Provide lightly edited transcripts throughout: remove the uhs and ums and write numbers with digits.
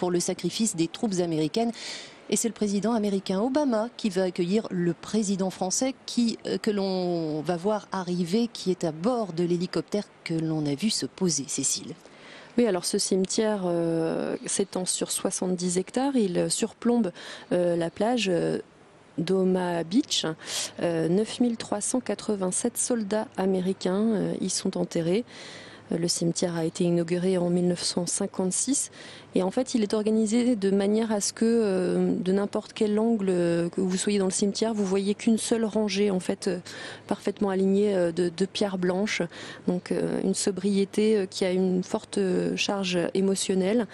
pour le sacrifice des troupes américaines. Et c'est le président américain Obama qui va accueillir le président français que l'on va voir arriver, qui est à bord de l'hélicoptère que l'on a vu se poser, Cécile. Oui, alors ce cimetière s'étend sur 70 hectares. Il surplombe la plage d'Omaha Beach. 9387 soldats américains y sont enterrés. Le cimetière a été inauguré en 1956 et en fait il est organisé de manière à ce que de n'importe quel angle que vous soyez dans le cimetière, vous voyez qu'une seule rangée en fait parfaitement alignée de pierres blanches. Donc une sobriété qui a une forte charge émotionnelle.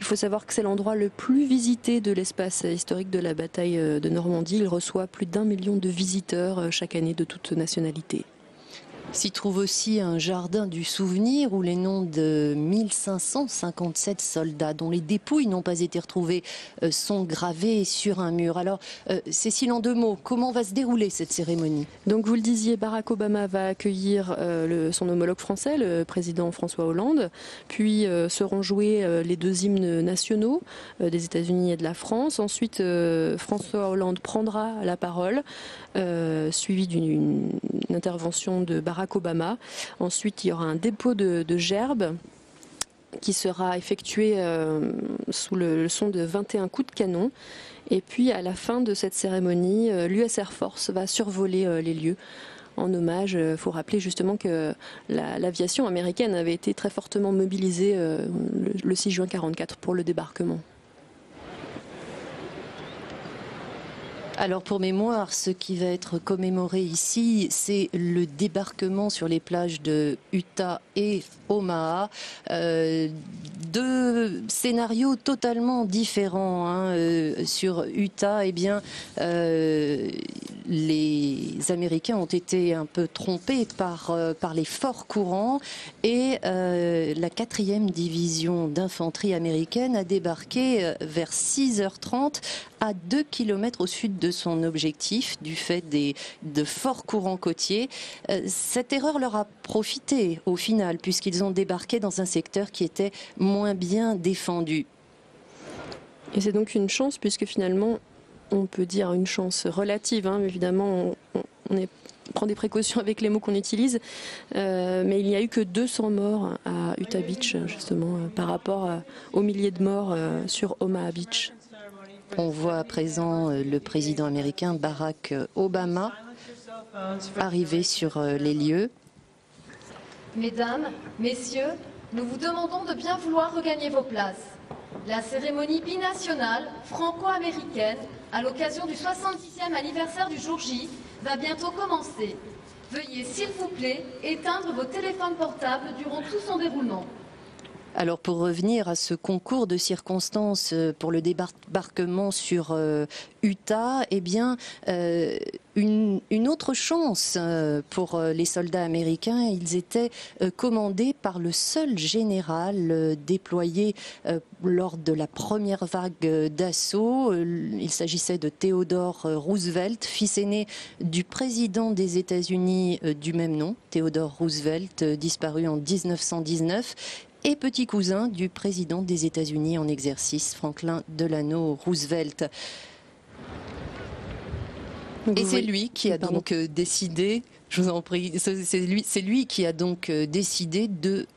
Il faut savoir que c'est l'endroit le plus visité de l'espace historique de la bataille de Normandie. Il reçoit plus d'1 million de visiteurs chaque année de toute nationalité. S'y trouve aussi un jardin du souvenir où les noms de 1557 soldats dont les dépouilles n'ont pas été retrouvées sont gravés sur un mur. Alors, Cécile, en 2 mots, comment va se dérouler cette cérémonie? Donc vous le disiez, Barack Obama va accueillir son homologue français, le président François Hollande, puis seront joués les 2 hymnes nationaux des États-Unis et de la France. Ensuite, François Hollande prendra la parole, suivi d'une intervention de Barack Obama. Ensuite, il y aura un dépôt de gerbes qui sera effectué sous le son de 21 coups de canon. Et puis, à la fin de cette cérémonie, l'US Air Force va survoler les lieux. En hommage, il faut rappeler justement que l'aviation américaine avait été très fortement mobilisée le 6 juin 1944 pour le débarquement. Alors pour mémoire, ce qui va être commémoré ici, c'est le débarquement sur les plages de Utah et Omaha. 2 scénarios totalement différents. Sur Utah, eh bien, les Américains ont été un peu trompés par les forts courants et la 4e division d'infanterie américaine a débarqué vers 6h30 à 2 km au sud de son objectif du fait de forts courants côtiers. Cette erreur leur a profité au final puisqu'ils ont débarqué dans un secteur qui était moins bien défendu. Et c'est donc une chance puisque finalement on peut dire une chance relative, évidemment on prend des précautions avec les mots qu'on utilise, mais il n'y a eu que 200 morts à Utah Beach justement par rapport aux milliers de morts sur Omaha Beach. On voit à présent le président américain Barack Obama arriver sur les lieux. Mesdames, messieurs, nous vous demandons de bien vouloir regagner vos places. La cérémonie binationale franco-américaine à l'occasion du 70e anniversaire du jour J va bientôt commencer. Veuillez s'il vous plaît éteindre vos téléphones portables durant tout son déroulement. Alors pour revenir à ce concours de circonstances pour le débarquement sur Utah, eh bien une autre chance pour les soldats américains. Ils étaient commandés par le seul général déployé lors de la première vague d'assaut. Il s'agissait de Theodore Roosevelt, fils aîné du président des États-Unis du même nom, Theodore Roosevelt, disparu en 1919. Et petit cousin du président des États-Unis en exercice, Franklin Delano Roosevelt. Et c'est lui qui a donc décidé, je vous en prie, c'est lui qui a donc décidé de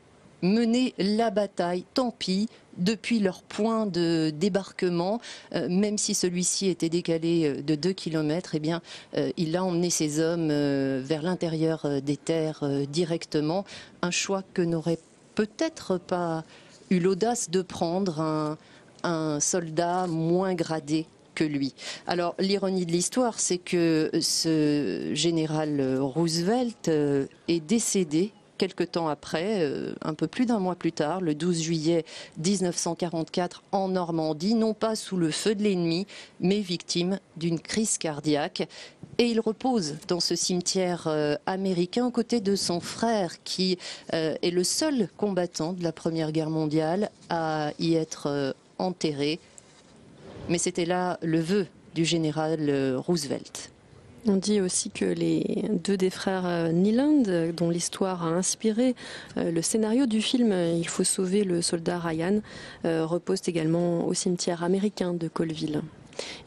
mener la bataille, tant pis, depuis leur point de débarquement, même si celui-ci était décalé de 2 km, eh bien, il a emmené ses hommes vers l'intérieur des terres directement, un choix que n'aurait peut-être pas eu l'audace de prendre un soldat moins gradé que lui. Alors l'ironie de l'histoire, c'est que ce général Roosevelt est décédé quelque temps après, un peu plus d'1 mois plus tard, le 12 juillet 1944 en Normandie, non pas sous le feu de l'ennemi, mais victime d'une crise cardiaque. Et il repose dans ce cimetière américain aux côtés de son frère qui est le seul combattant de la Première Guerre mondiale à y être enterré. Mais c'était là le vœu du général Roosevelt. On dit aussi que les deux des frères Neeland, dont l'histoire a inspiré le scénario du film Il faut sauver le soldat Ryan, reposent également au cimetière américain de Colville.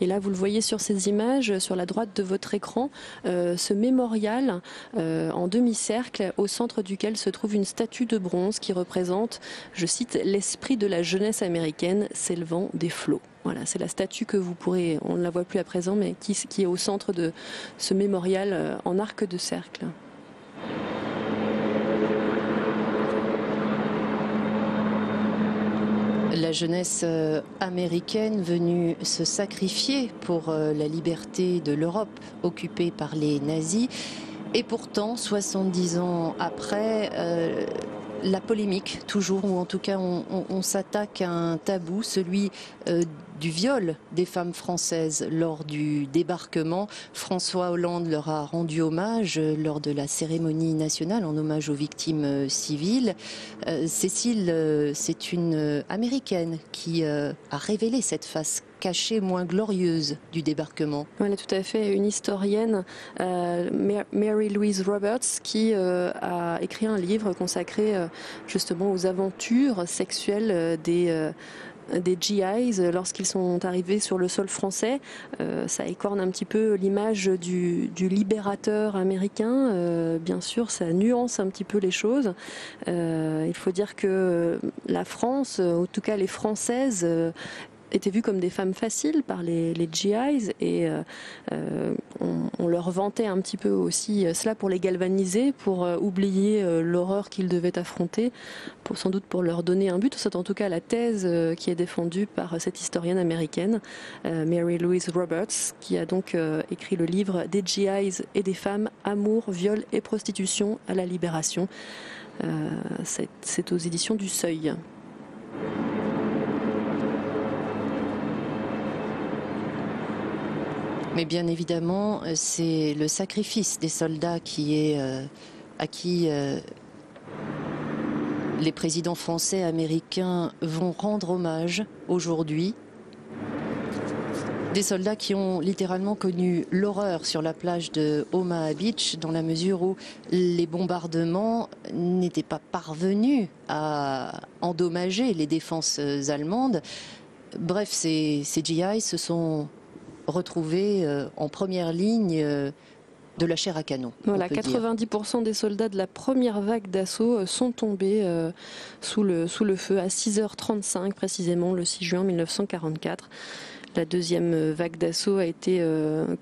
Et là, vous le voyez sur ces images, sur la droite de votre écran, ce mémorial en demi-cercle, au centre duquel se trouve une statue de bronze qui représente, je cite, l'esprit de la jeunesse américaine s'élevant des flots. Voilà, c'est la statue que vous pourrez, on ne la voit plus à présent, mais qui est au centre de ce mémorial en arc de cercle. La jeunesse américaine venue se sacrifier pour la liberté de l'Europe occupée par les nazis. Et pourtant, 70 ans après, la polémique toujours, ou en tout cas on s'attaque à un tabou, celui du viol des femmes françaises lors du débarquement. François Hollande leur a rendu hommage lors de la cérémonie nationale en hommage aux victimes civiles. Cécile, c'est une Américaine qui a révélé cette face cachée moins glorieuse du débarquement. Voilà, tout à fait. Une historienne, Mary Louise Roberts, qui a écrit un livre consacré justement aux aventures sexuelles des GIs lorsqu'ils sont arrivés sur le sol français. Ça écorne un petit peu l'image du libérateur américain. Bien sûr, ça nuance un petit peu les choses. Il faut dire que la France, en tout cas les Françaises, étaient vues comme des femmes faciles par les GIs et on leur vantait un petit peu aussi cela pour les galvaniser, pour oublier l'horreur qu'ils devaient affronter, sans doute pour leur donner un but. C'est en tout cas la thèse qui est défendue par cette historienne américaine, Mary Louise Roberts, qui a donc écrit le livre Des GIs et des femmes, amour, viol et prostitution à la libération. C'est aux éditions du Seuil. Mais bien évidemment, c'est le sacrifice des soldats à qui les présidents français et américains vont rendre hommage aujourd'hui. Des soldats qui ont littéralement connu l'horreur sur la plage de Omaha Beach, dans la mesure où les bombardements n'étaient pas parvenus à endommager les défenses allemandes. Bref, ces GI se sont retrouvés en première ligne de la chair à canon. Voilà, 90% des soldats de la première vague d'assaut sont tombés sous le feu à 6h35 précisément le 6 juin 1944. La deuxième vague d'assaut a été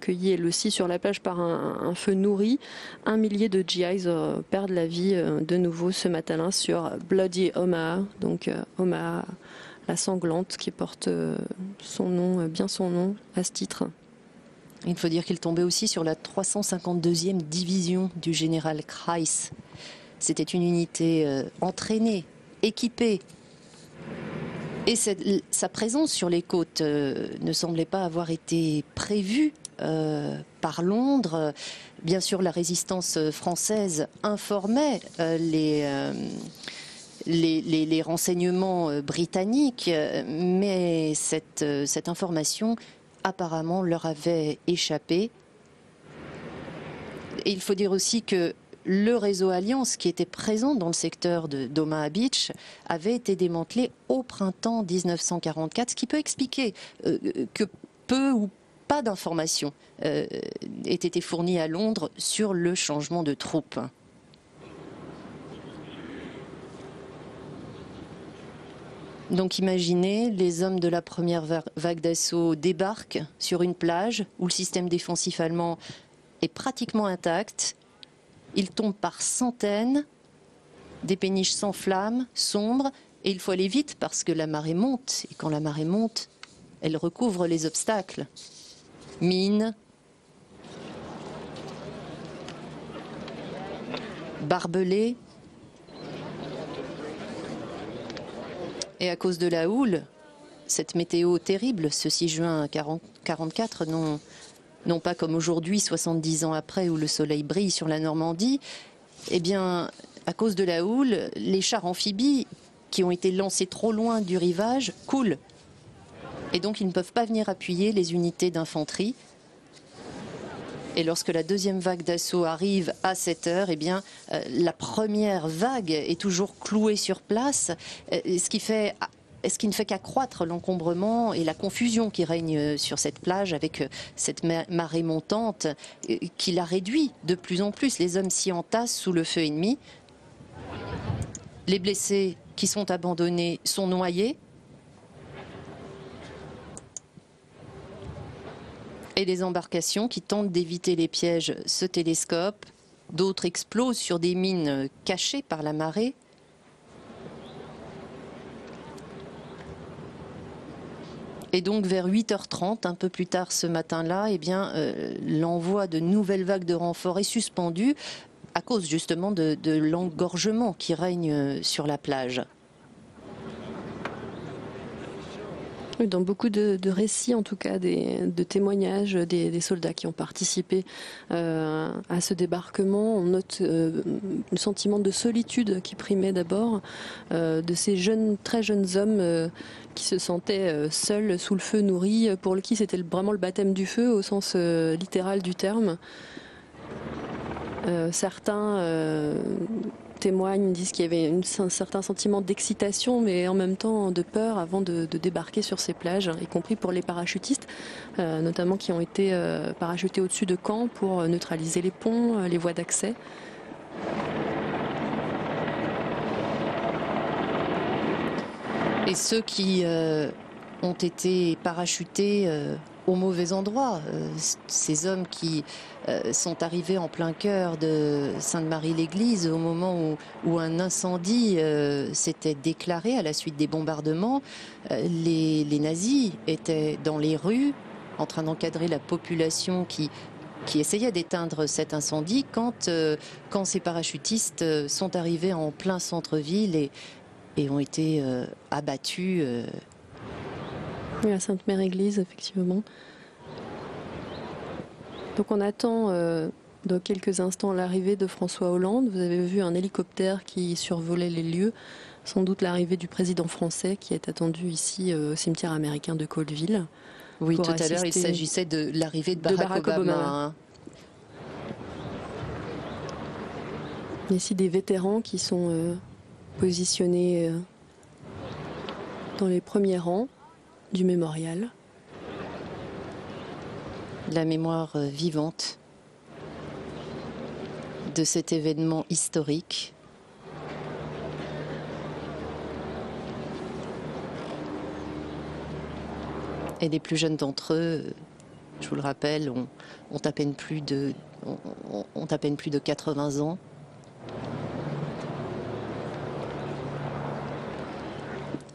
cueillie elle aussi sur la plage par un feu nourri. 1 millier de GIs perdent la vie de nouveau ce matin-là sur Bloody Omaha, donc Omaha la sanglante, qui porte son nom, bien son nom à ce titre. Il faut dire qu'il tombait aussi sur la 352e division du général Kreis. C'était une unité entraînée, équipée. Et sa présence sur les côtes ne semblait pas avoir été prévue par Londres. Bien sûr, la résistance française informait les renseignements britanniques, mais cette information apparemment leur avait échappé. Et il faut dire aussi que le réseau Alliance, qui était présent dans le secteur d'Omaha Beach, avait été démantelé au printemps 1944, ce qui peut expliquer que peu ou pas d'informations aient été fournies à Londres sur le changement de troupes. Donc imaginez, les hommes de la première vague d'assaut débarquent sur une plage où le système défensif allemand est pratiquement intact. Ils tombent par centaines, des péniches s'enflamment, sombres, et il faut aller vite parce que la marée monte. Et quand la marée monte, elle recouvre les obstacles. Mines, barbelés. Et à cause de la houle, cette météo terrible, ce 6 juin 1944, non pas comme aujourd'hui, 70 ans après, où le soleil brille sur la Normandie, eh bien, à cause de la houle, les chars amphibies qui ont été lancés trop loin du rivage coulent. Et donc, ils ne peuvent pas venir appuyer les unités d'infanterie. Et lorsque la deuxième vague d'assaut arrive à 7 heures, eh bien, la première vague est toujours clouée sur place, ce qui ne fait qu'accroître l'encombrement et la confusion qui règne sur cette plage avec cette marée montante qui la réduit de plus en plus. Les hommes s'y entassent sous le feu ennemi. Les blessés qui sont abandonnés sont noyés. Et les embarcations qui tentent d'éviter les pièges se télescopent. D'autres explosent sur des mines cachées par la marée. Et donc vers 8h30, un peu plus tard ce matin-là, eh bien, l'envoi de nouvelles vagues de renforts est suspendu à cause justement de l'engorgement qui règne sur la plage. Dans beaucoup de récits, en tout cas, de témoignages des soldats qui ont participé à ce débarquement, on note un sentiment de solitude qui primait d'abord, de ces très jeunes hommes qui se sentaient seuls sous le feu nourri, pour qui c'était vraiment le baptême du feu au sens littéral du terme. Certains témoignent, disent qu'il y avait un certain sentiment d'excitation, mais en même temps de peur avant de débarquer sur ces plages, y compris pour les parachutistes, notamment qui ont été parachutés au-dessus de Caen pour neutraliser les ponts, les voies d'accès. Et ceux qui ont été parachutés au mauvais endroit, ces hommes qui sont arrivés en plein cœur de Sainte-Marie-l'Église au moment où un incendie s'était déclaré à la suite des bombardements. Les nazis étaient dans les rues en train d'encadrer la population qui essayait d'éteindre cet incendie quand ces parachutistes sont arrivés en plein centre-ville et ont été abattus. Oui, à Sainte-Mère-Église, effectivement. Donc on attend dans quelques instants l'arrivée de François Hollande. Vous avez vu un hélicoptère qui survolait les lieux, sans doute l'arrivée du président français qui est attendu ici au cimetière américain de Colville. Oui, tout à l'heure il s'agissait de l'arrivée de Barack Obama. Il y a ici des vétérans qui sont positionnés dans les premiers rangs du mémorial. La mémoire vivante de cet événement historique. Et les plus jeunes d'entre eux, je vous le rappelle, ont à peine plus de 80 ans.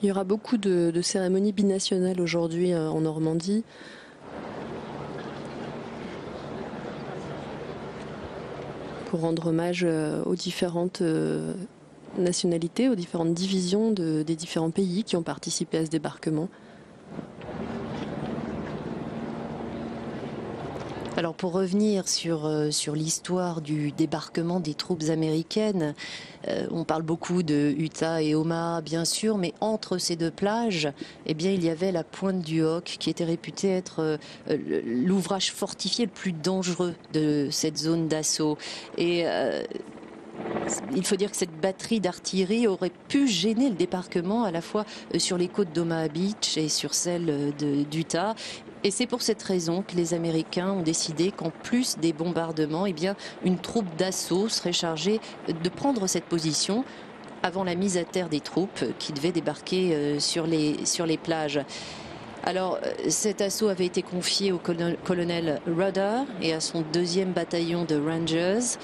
Il y aura beaucoup de cérémonies binationales aujourd'hui en Normandie. Pour rendre hommage aux différentes nationalités, aux différentes divisions des différents pays qui ont participé à ce débarquement. Alors pour revenir sur l'histoire du débarquement des troupes américaines, on parle beaucoup de Utah et Omaha bien sûr, mais entre ces deux plages, eh bien, il y avait la pointe du Hoc qui était réputée être l'ouvrage fortifié le plus dangereux de cette zone d'assaut. Et il faut dire que cette batterie d'artillerie aurait pu gêner le débarquement à la fois sur les côtes d'Omaha Beach et sur celles d'Utah. Et c'est pour cette raison que les Américains ont décidé qu'en plus des bombardements, eh bien, une troupe d'assaut serait chargée de prendre cette position avant la mise à terre des troupes qui devaient débarquer sur les plages. Alors, cet assaut avait été confié au colonel Rudder et à son 2e bataillon de Rangers.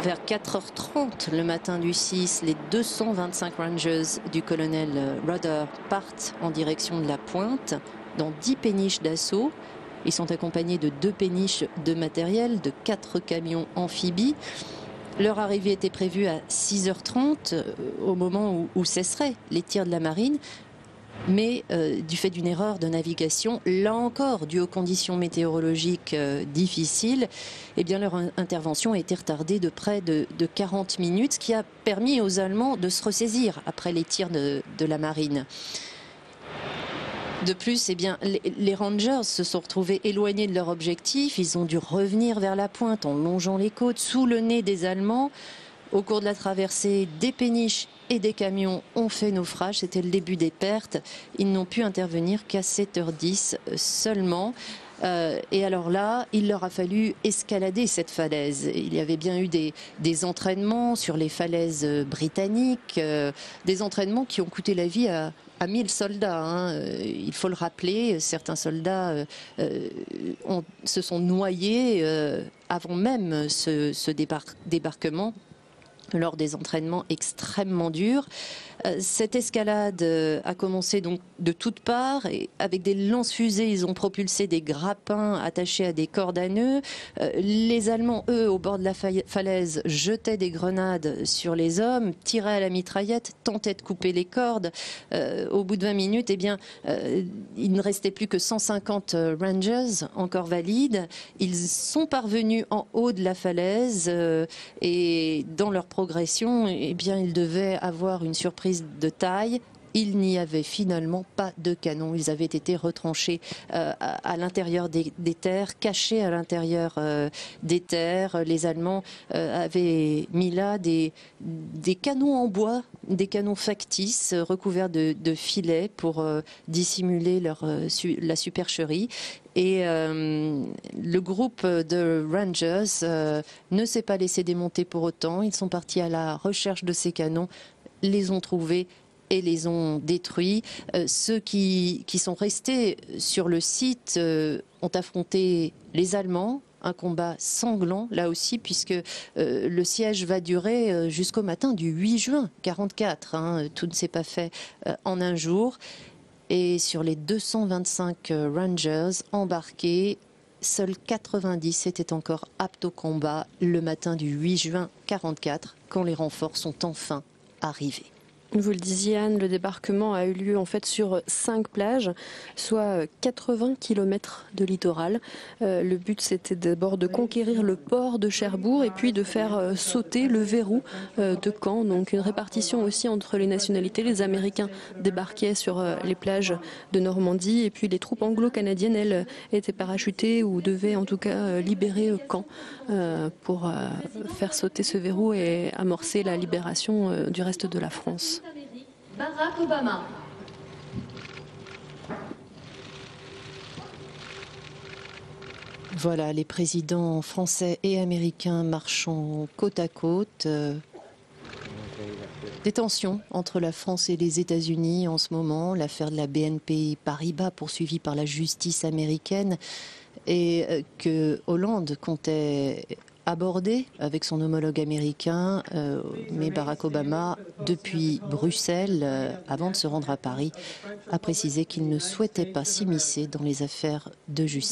Vers 4h30 le matin du 6, les 225 Rangers du colonel Rudder partent en direction de la pointe dans 10 péniches d'assaut. Ils sont accompagnés de 2 péniches de matériel, de 4 camions amphibies. Leur arrivée était prévue à 6h30, au moment où cesseraient les tirs de la marine. Mais du fait d'une erreur de navigation, là encore due aux conditions météorologiques difficiles, eh bien leur intervention a été retardée de près de 40 minutes, ce qui a permis aux Allemands de se ressaisir après les tirs de la marine. De plus, eh bien, les Rangers se sont retrouvés éloignés de leur objectif. Ils ont dû revenir vers la pointe en longeant les côtes sous le nez des Allemands. Au cours de la traversée, des péniches et des camions ont fait naufrage. C'était le début des pertes. Ils n'ont pu intervenir qu'à 7h10 seulement. Et alors là, il leur a fallu escalader cette falaise. Il y avait bien eu des entraînements sur les falaises britanniques, des entraînements qui ont coûté la vie à 1000 soldats. Hein. Il faut le rappeler, certains soldats se sont noyés avant même ce débarquement, lors des entraînements extrêmement durs. Cette escalade a commencé donc de toutes parts et avec des lance-fusées, ils ont propulsé des grappins attachés à des cordes à nœuds. Les Allemands, eux, au bord de la falaise, jetaient des grenades sur les hommes, tiraient à la mitraillette, tentaient de couper les cordes. Au bout de 20 minutes, eh bien, il ne restait plus que 150 Rangers encore valides. Ils sont parvenus en haut de la falaise et dans leur progression, eh bien, ils devaient avoir une surprise de taille. Il n'y avait finalement pas de canon. Ils avaient été retranchés à l'intérieur des terres, cachés à l'intérieur des terres. Les Allemands avaient mis là des canons en bois, des canons factices recouverts de filets pour dissimuler la supercherie. Et le groupe de Rangers ne s'est pas laissé démonter pour autant. Ils sont partis à la recherche de ces canons, les ont trouvés et les ont détruits. Ceux qui sont restés sur le site ont affronté les Allemands. Un combat sanglant, là aussi, puisque le siège va durer jusqu'au matin du 8 juin 1944. Hein. Tout ne s'est pas fait en un jour. Et sur les 225 Rangers embarqués, seuls 90 étaient encore aptes au combat le matin du 8 juin 1944, quand les renforts sont enfin arrivés. Vous le disiez, Anne, le débarquement a eu lieu en fait sur 5 plages, soit 80 km de littoral. Le but, c'était d'abord de conquérir le port de Cherbourg et puis de faire sauter le verrou de Caen. Donc une répartition aussi entre les nationalités. Les Américains débarquaient sur les plages de Normandie et puis les troupes anglo-canadiennes, elles, étaient parachutées ou devaient en tout cas libérer Caen pour faire sauter ce verrou et amorcer la libération du reste de la France. Barack Obama. Voilà, les présidents français et américains marchant côte à côte. Des tensions entre la France et les États-Unis en ce moment. L'affaire de la BNP Paribas poursuivie par la justice américaine et que Hollande comptait aborder avec son homologue américain, mais Barack Obama, depuis Bruxelles, avant de se rendre à Paris, a précisé qu'il ne souhaitait pas s'immiscer dans les affaires de justice.